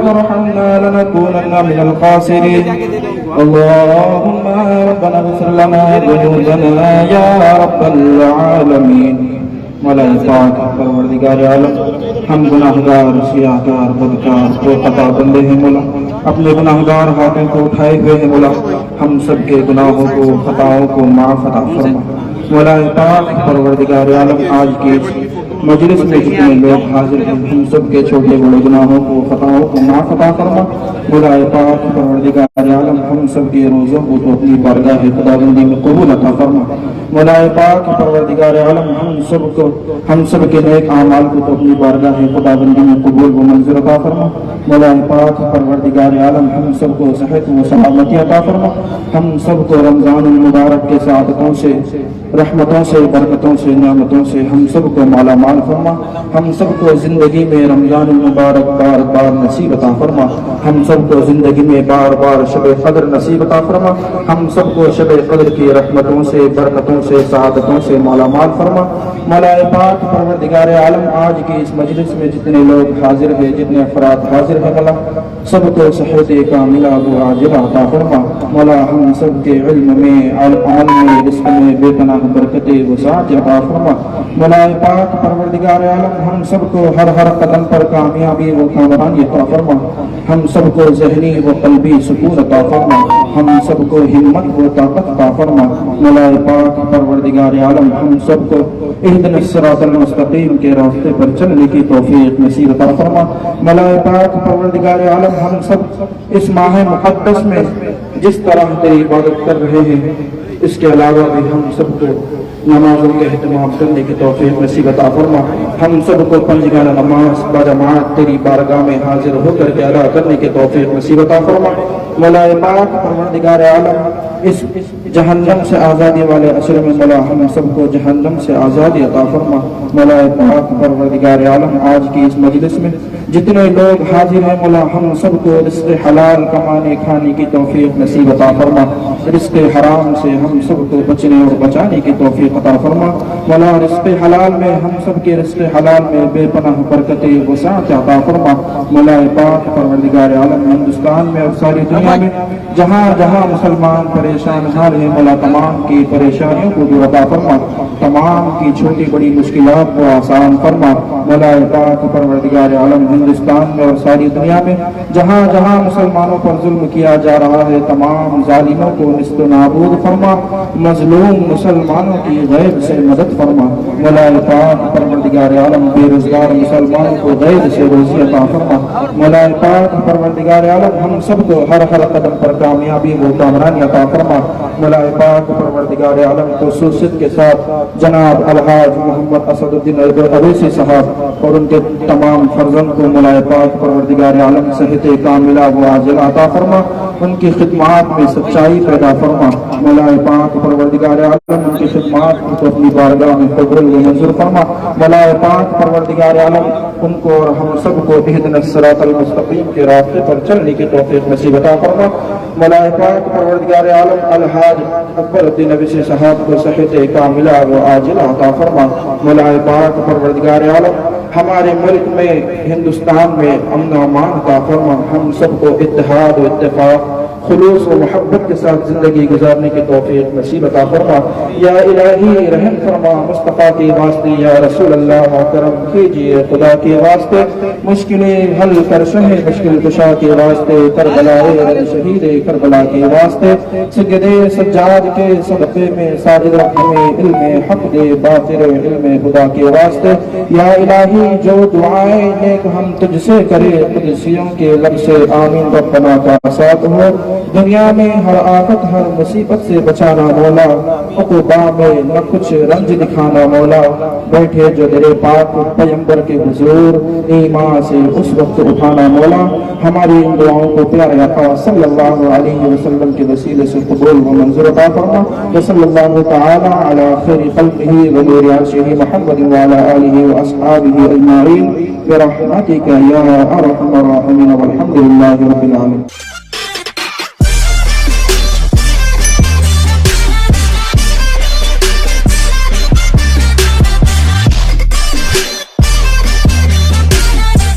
ترحمنا لنكونن من الخاسرين اللهم ربنا اغفر لنا ذنوبنا يا رب العالمین۔ مولا پاک پروردگار عالم، ہم گناہگار سیاہکار بدکار تو خطا بندے ہیں مولا، اپنے گناہگار ہاتھوں کو اٹھائے ہوئے ہیں مولا، ہم سب کے گناہوں کو خطاؤں کو معاف عطا فرما۔ مولا پاک پروردگار عالم، آج کی مجلس میں جتنے لوگ حاضر ہیں ہم سب کے چھوٹے بڑے گناہوں کو خطاؤں کو معاف عطا فرما۔ مولا پاک پروردگار عالم، ہم سب کے روزوں کو تو اپنی بارگاہ خداوندی میں قبول عطا فرما۔ مولا پاک پروردگار عالم، ہم سب کے نیک اعمال کو تو اپنی بارگاہ خداوندی میں قبول و منظور عطا فرما۔ مولا پاک پروردگار عالم، ہم سب کو صحت و سلامتی عطا فرما۔ ہم سب کو رمضان المبارک کے سعادتوں سے، رحمتوں سے، برکتوں سے، نعمتوں سے ہم سب کو مالا مال فرما۔ ہم سب کو زندگی میں رمضان المبارک بار بار نصیب عطا فرما۔ ہم سب کو زندگی میں بار بار شب قدر نصیب عطا فرما۔ ہم سب کو شب قدر کی رحمتوں سے، برکتوں سے، سعادتوں سے مالا مال فرما۔ مولا پاک پروردگار عالم، آج کی اس مجلس میں جتنے لوگ حاضر ہیں، جتنے افراد حاضر ہیں مولا، سب کو صحت کاملہ و عاجلہ عطا فرما۔ مولا ہم سب کے علم میں، عمل میں، رزق میں بے پناہ برکت وسعت عطا فرما۔ مولا پاک پروردگار عالم، ہم سب کو ہر قدم پر کامیابی و کامرانی عطا فرما۔ ہم سب کو ذہنی و قلبی سکون عطا فرما۔ ہم سب کو ہمت و طاقت عطا فرما۔ مولا پاک پروردگار عالم، ہم سب کو اہدنا الصراط المستقیم کے راستے پر چلنے کی توفیق نصیب عطا فرما۔ مولا پاک پروردگار عالم، ہم سب اس ماہ مقدس میں جس طرح تیری عبادت کر رہے ہیں، اس کے علاوہ بھی ہم سب کو نمازوں کے اہتمام کرنے کی توفیق نصیب عطا فرما۔ ہم سب کو پنجگانہ نماز بجماعت تیری بارگاہ میں حاضر ہو کر کے ادا کرنے کی توفیق نصیب عطا فرما۔ مولا پاک پروردگار عالم، اس جہنم سے آزادی والے عصر میں مولا ہم سب کو جہنم سے آزادی عطا فرما۔ مولا پاک پروردگار عالم، آج کی اس مجلس میں جتنے لوگ حاضر ہیں مولا، ہم سب کو رزق حلال کمانے کھانے کی توفیق نصیب عطا فرما۔ رزق حرام سے ہم سب کو بچنے اور بچانے کی توفیق عطا فرما۔ مولا رزق حلال میں ہم سب کے رزق حلال میں بے پناہ برکت وسعت عطا فرما۔ مولا پاک پروردگار عالم، ہندوستان میں اور ساری دنیا میں جہاں جہاں مسلمان پریشان حال ہیں مولا، تمام کی پریشانیوں کو دور عطا فرما، تمام کی چھوٹی بڑی مشکلات کو آسان فرما۔ مولا پاک پروردگار عالم، ہندوستان میں اور ساری دنیا میں جہاں جہاں مسلمانوں پر ظلم کیا جا رہا ہے، تمام ظالموں کو نیست و نابود فرما، مظلوم مسلمانوں کی غیب سے مدد فرما۔ مولا پاک پروردگار عالم، بے روزگار مسلمانوں کو غیب سے روزی عطا فرما۔ مولا پاک پروردگار عالم، ہم سب کو ہر قدم پر کامیابی و کامرانی عطا فرما۔ مولا پاک پروردگار عالم، خصوصیت کے ساتھ جناب الحاج محمد اسد الدین اویسی صاحب اور ان کے تمام فرزند کو مولا پاک پروردگار عالم صحت کاملہ و عاجلہ عطا فرما، ان کی خدمات میں سچائی پیدا فرما۔ مولا پاک پروردگار عالم، ان کی خدمات کو اپنی بارگاہ میں قبول و منظور فرما۔ مولا پاک پروردگار عالم، ان کو اور ہم سب کو اہدنا الصراط المستقیم کے راستے پر چلنے کی توفیق نصیب عطا فرما۔ مولا پاک پروردگار عالم، الحاج اکبر الدین اویسی صاحب کو صحت کاملہ و عاجلہ عطا فرما۔ مولا پاک پروردگار عالم، ہمارے ملک میں ہندوستان میں امن و امان عطا فرما۔ ہم سب کو اتحاد و اتفاق، خلوص و محبت کے ساتھ زندگی گزارنے کی توفیق نصیب عطا فرما۔ یا الہی رحم فرما، مصطفیٰ کے واسطے، یا رسول اللہ کرم کیجیے، خدا کے واسطے مشکلیں حل کر شہ مشکل کشا کے واسطے، کربلائے شہید کربلا کے واسطے، سجد سجاد کے صدقے میں ساجد رکھ ہمیں علم حق دے، باطر علم خدا کے واسطے۔ یا الہی جو دعائیں نیک ہم تجھ سے کرے، قدسیوں کے لب سے آمین ربنا کا ساتھ ہو۔ دنیا میں ہر آفت ہر مصیبت سے بچانا مولا، عقبہ میں نہ کچھ رنج دکھانا مولا، بیٹھے جو تیرے پاک پیغمبر کے حضور ایمان سے اس وقت اٹھانا مولا۔ ہماری ان دعاؤں کو پیارے آقا صلی اللہ علیہ وسلم کے وسیلے سے قبول و منظور عطا فرما۔ وصلی اللہ تعالی علی خیر خلقہ ونور عرشہ محمد وعلی آلہ واصحابہ اجمعین برحمتک یا ارحم الراحمین والحمد للہ رب العالمین۔